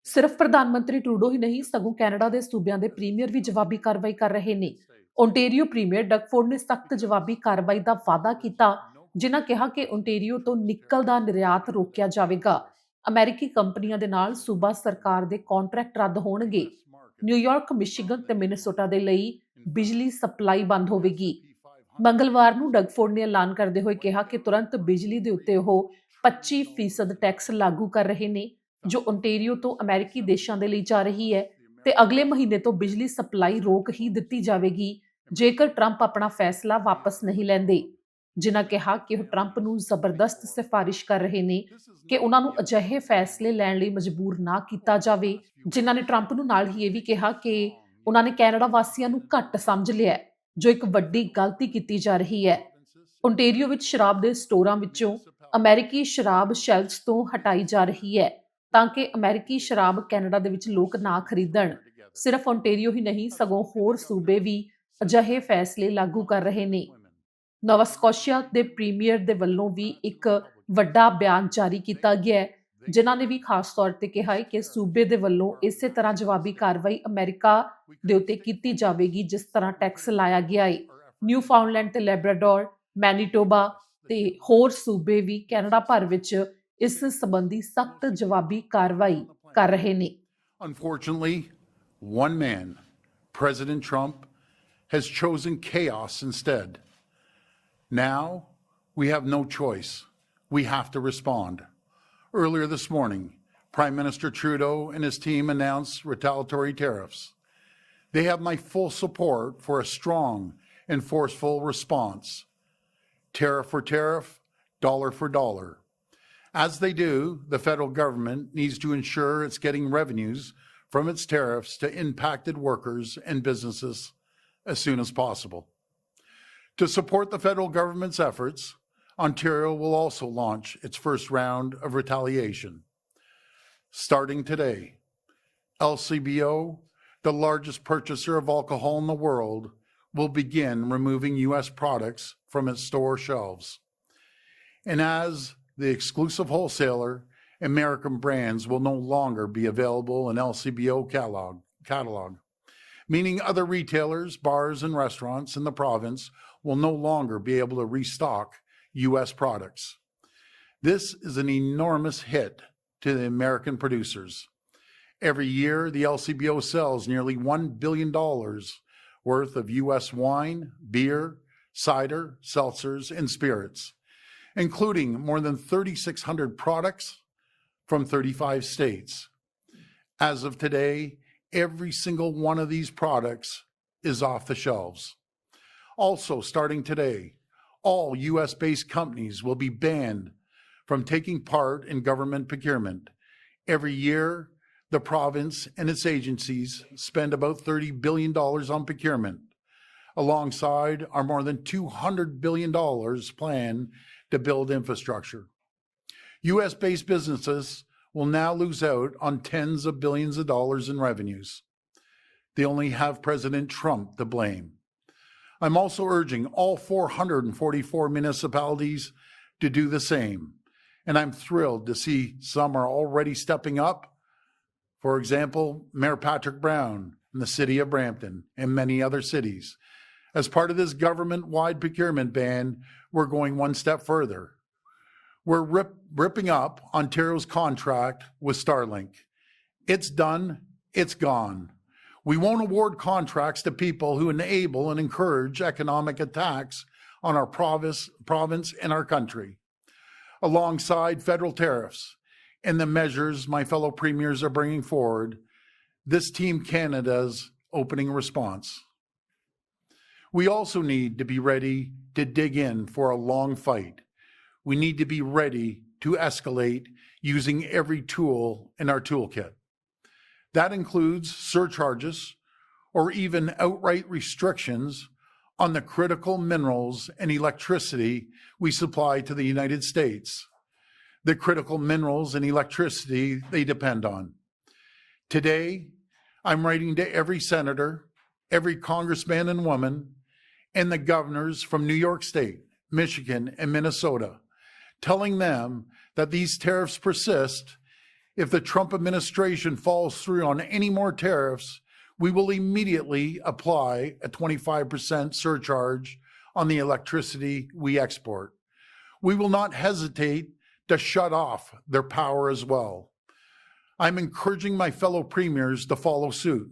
ਸਿਰਫ ਪ੍ਰਧਾਨ ਮੰਤਰੀ ਟਰੂਡੋ ਹੀ ਨਹੀਂ ਸਗੋਂ ਕੈਨੇਡਾ ਦੇ ਸੂਬਿਆਂ ਦੇ ਪ੍ਰੀਮੀਅਰ ਵੀ ਜਵਾਬੀ ਕਾਰਵਾਈ ਕਰ ਰਹੇ ਨੇ। ਓਨਟਾਰੀਓ ਪ੍ਰੀਮੀਅਰ ਡਗਫੋਰਡ ਨੇ ਸਖਤ ਜਵਾਬੀ ਕਾਰਵਾਈ ਦਾ ਵਾਅਦਾ ਕੀਤਾ, ਜਿਨ੍ਹਾਂ ਕਿਹਾ ਕਿ ਓਨਟਾਰੀਓ ਤੋਂ ਨਿੱਕਲ ਦਾ ਨਿਰਯਾਤ ਰੋਕਿਆ ਜਾਵੇਗਾ। ਅਮਰੀਕੀ ਕੰਪਨੀਆਂ ਦੇ ਨਾਲ ਸੂਬਾ ਸਰਕਾਰ ਦੇ ਕੰਟਰੈਕਟ ਰੱਦ ਹੋਣਗੇ। ਨਿਊਯਾਰਕ, ਮਿਸ਼ੀਗਨ ਤੇ ਮਿਨੇਸੋਟਾ ਦੇ ਲਈ ਬਿਜਲੀ ਸਪਲਾਈ ਬੰਦ ਹੋਵੇਗੀ। ਮੰਗਲਵਾਰ ਨੂੰ ਡਗਫੋਰਡ ਨੇ ਐਲਾਨ ਕਰਦੇ ਹੋਏ ਕਿਹਾ ਕਿ ਤੁਰੰਤ ਬਿਜਲੀ ਦੇ ਉੱਤੇ ਉਹ 25% ਟੈਕਸ ਲਾਗੂ ਕਰ ਰਹੇ ਨੇ, ਜੋ ਓਨਟਾਰੀਓ ਤੋਂ ਅਮਰੀਕੀ ਦੇਸ਼ਾਂ ਦੇ ਲਈ ਜਾ ਰਹੀ ਹੈ, ਤੇ ਅਗਲੇ ਮਹੀਨੇ ਤੋਂ ਬਿਜਲੀ ਸਪਲਾਈ ਰੋਕ ਹੀ ਦਿੱਤੀ ਜਾਵੇਗੀ ਜੇਕਰ ਟਰੰਪ ਆਪਣਾ ਫੈਸਲਾ ਵਾਪਸ ਨਹੀਂ ਲੈਂਦੇ। ਜਿਨ੍ਹਾਂ ਕਿਹਾ ਕਿ ਉਹ ਟਰੰਪ ਨੂੰ ਜ਼ਬਰਦਸਤ ਸਿਫਾਰਿਸ਼ ਕਰ ਰਹੇ ਨੇ ਕਿ ਉਹਨਾਂ ਨੂੰ ਅਜਿਹੇ ਫੈਸਲੇ ਲੈਣ ਲਈ ਮਜਬੂਰ ਨਾ ਕੀਤਾ ਜਾਵੇ। ਜਿਨ੍ਹਾਂ ਨੇ ਟਰੰਪ ਨੂੰ ਨਾਲ ਹੀ ਇਹ ਵੀ ਕਿਹਾ ਕਿ ਉਹਨਾਂ ਨੇ ਕੈਨੇਡਾ ਵਾਸੀਆਂ ਨੂੰ ਘੱਟ ਸਮਝ ਲਿਆ, ਜੋ ਇੱਕ ਵੱਡੀ ਗਲਤੀ ਕੀਤੀ ਜਾ ਰਹੀ ਹੈ। ਓਨਟਾਰੀਓ ਵਿੱਚ ਸ਼ਰਾਬ ਦੇ ਸਟੋਰਾਂ ਵਿੱਚੋਂ ਅਮਰੀਕੀ ਸ਼ਰਾਬ ਸ਼ੈਲਫਸ ਤੋਂ ਹਟਾਈ ਜਾ ਰਹੀ ਹੈ ਤਾਂ ਕਿ ਅਮਰੀਕੀ ਸ਼ਰਾਬ ਕੈਨੇਡਾ ਦੇ ਵਿੱਚ ਲੋਕ ਨਾ ਖਰੀਦਣ। ਸਿਰਫ ਓਨਟਾਰੀਓ ਹੀ ਨਹੀਂ ਸਗੋਂ ਹੋਰ ਸੂਬੇ ਵੀ ਅਜਿਹੇ ਫੈਸਲੇ ਲਾਗੂ ਕਰ ਰਹੇ ਨੇ। ਨੋਵਾ ਸਕੋਸ਼ੀਆ ਦੇ ਪ੍ਰੀਮੀਅਰ ਦੇ ਵੱਲੋਂ ਵੀ ਇੱਕ ਵੱਡਾ ਬਿਆਨ ਜਾਰੀ ਕੀਤਾ ਗਿਆ ਹੈ, ਜਿਨ੍ਹਾਂ ਨੇ ਵੀ ਖਾਸ ਤੌਰ ਤੇ ਕਿਹਾ ਹੈ ਕਿ ਸੂਬੇ ਦੇ ਵੱਲੋਂ ਇਸੇ ਤਰ੍ਹਾਂ ਜਵਾਬੀ ਕਾਰਵਾਈ ਅਮਰੀਕਾ ਦੇ ਉੱਤੇ ਕੀਤੀ ਜਾਵੇਗੀ ਜਿਸ ਤਰ੍ਹਾਂ ਟੈਕਸ ਲਾਇਆ ਗਿਆ ਹੈ। ਨਿਊਫਾਊਂਡਲੈਂਡ ਤੇ ਲੈਬਰਾਡੋਰ, ਮੈਨੀਟੋਬਾ ਤੇ ਹੋਰ ਸੂਬੇ ਵੀ ਕੈਨੇਡਾ ਭਰ ਵਿੱਚ ਇਸ ਸੰਬੰਧੀ ਸਖਤ ਜਵਾਬੀ ਕਾਰਵਾਈ ਕਰ ਰਹੇ ਨੇ। Unfortunately, one man, President Trump, has chosen chaos instead. Now, we have no choice. We have to respond. Earlier this morning, Prime Minister Trudeau and his team announced retaliatory tariffs. They have my full support for a strong and forceful response. Tariff for tariff, dollar for dollar. As they do, the federal government needs to ensure it's getting revenues from its tariffs to impacted workers and businesses as soon as possible. To support the federal government's efforts, Ontario will also launch its first round of retaliation. Starting today, LCBO, the largest purchaser of alcohol in the world, will begin removing U.S. products from its store shelves. And as the exclusive wholesaler, American brands will no longer be available in LCBO catalog, meaning other retailers, bars, and restaurants in the province will no longer be able to restock U.S. products. This is an enormous hit to the American producers. Every year, the LCBO sells nearly $1 billion worth of U.S. wine, beer, cider, seltzers, and spirits, including more than 3,600 products from 35 states. As of today, every single one of these products is off the shelves. Also, starting today, all U.S.-based companies will be banned from taking part in government procurement. Every year, the province and its agencies spend about $30 billion on procurement, alongside our more than $200 billion plan to build infrastructure. U.S.-based businesses will now lose out on tens of billions of dollars in revenues. They only have President Trump to blame. I'm also urging all 444 municipalities to do the same, and I'm thrilled to see some are already stepping up. For example, Mayor Patrick Brown in the city of Brampton and many other cities. As part of this government-wide procurement ban, we're going one step further. We're ripping up Ontario's contract with Starlink. It's done, it's gone. We won't award contracts to people who enable and encourage economic attacks on our province and our country. Alongside federal tariffs and the measures my fellow premiers are bringing forward, this Team Canada's opening response. We also need to be ready to dig in for a long fight. We need to be ready to escalate using every tool in our toolkit. That includes surcharges or even outright restrictions on the critical minerals and electricity we supply to the United States. The critical minerals and electricity they depend on. Today, I'm writing to every senator, every congressman and woman, and the governors from New York State, Michigan, and Minnesota, telling them that these tariffs persist If the Trump administration follows through on any more tariffs, we will immediately apply a 25% surcharge on the electricity we export. We will not hesitate to shut off their power as well. I'm encouraging my fellow premiers to follow suit.